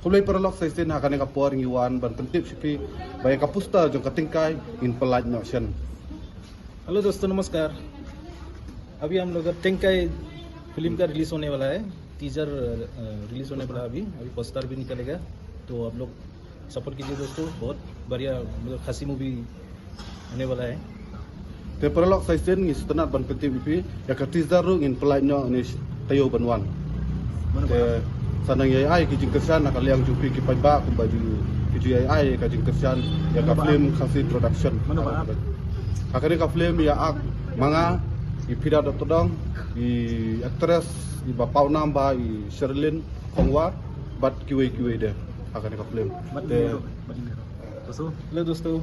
Kumulay perlok sa isin akan yang kapor ngiwan ban kentip sipi bayang kapusta jong katingkai in pelaj no shen. Hello दोस्तों नमस्कार। अभी हम लोग टिंकाई फिल्म का रिलीज होने वाला है, टीजर रिलीज होने वाला है। अभी पोस्टर भी निकलेगा, तो आप लोग सपोर्ट कीजिए दोस्तों। बहुत बढ़िया मतलब खासी मूवी होने वाला है। Te perlok sa isin ngi setenat ban kentip pipi ya katizar ru in pelaj no ni tayo banwan. Te sanang yai ai ki jingkersan akan liang jupi ki paiba ku baju ki yai ai ka jingkersan ya ka film khasi production. Akhirnya ka film ya ak manga i pida dotodong i actress i bapau namba i Sherlyn Kongwar bat kiwe de akhirnya ka film. दोस्तों हेलो दोस्तों,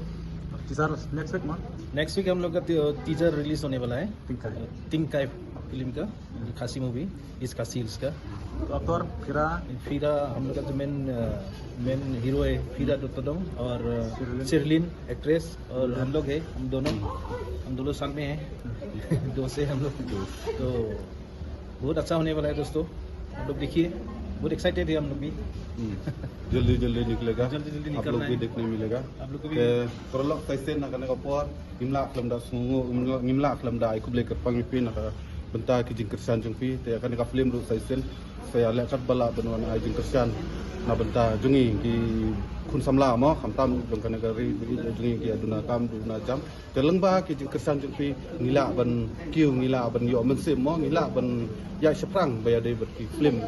next week हम लोग का teaser release होने वाला है टिंकाई फिल्म का, खासी मूवी इस खासी हिल्स का। तो अब तो फिरा हम लोग का जो मेन हीरो है फिरा डोटोडोंग और शिरलिन एक्ट्रेस, और हम लोग है हम दोनों संग में हैं दो से हम लोग। तो बहुत अच्छा होने वाला है दोस्तों, आप लोग देखिए। बहुत एक्साइटेड है हम लोग भी। जल्दी निकलेगा, जल्दी आप लोग निकलना भी है, देखने मिलेगा। आप लोग को भी। Ke perlok sa isin akan yang kapor imla kelam da sungu imla kelam da ai kublai kerpang ipin aka benta ki jingkersan jong pi te akan ka film ru sa isin saya lekat bala benwan ai jingkersan na benta jungi ki kun samla mo khamtam jong kana gari jungi ki aduna kam duna jam te lengba ki jingkersan jong pi ngila ban kiu ngila ban yo men sim mo ngila ban ya seprang bayade ber ki film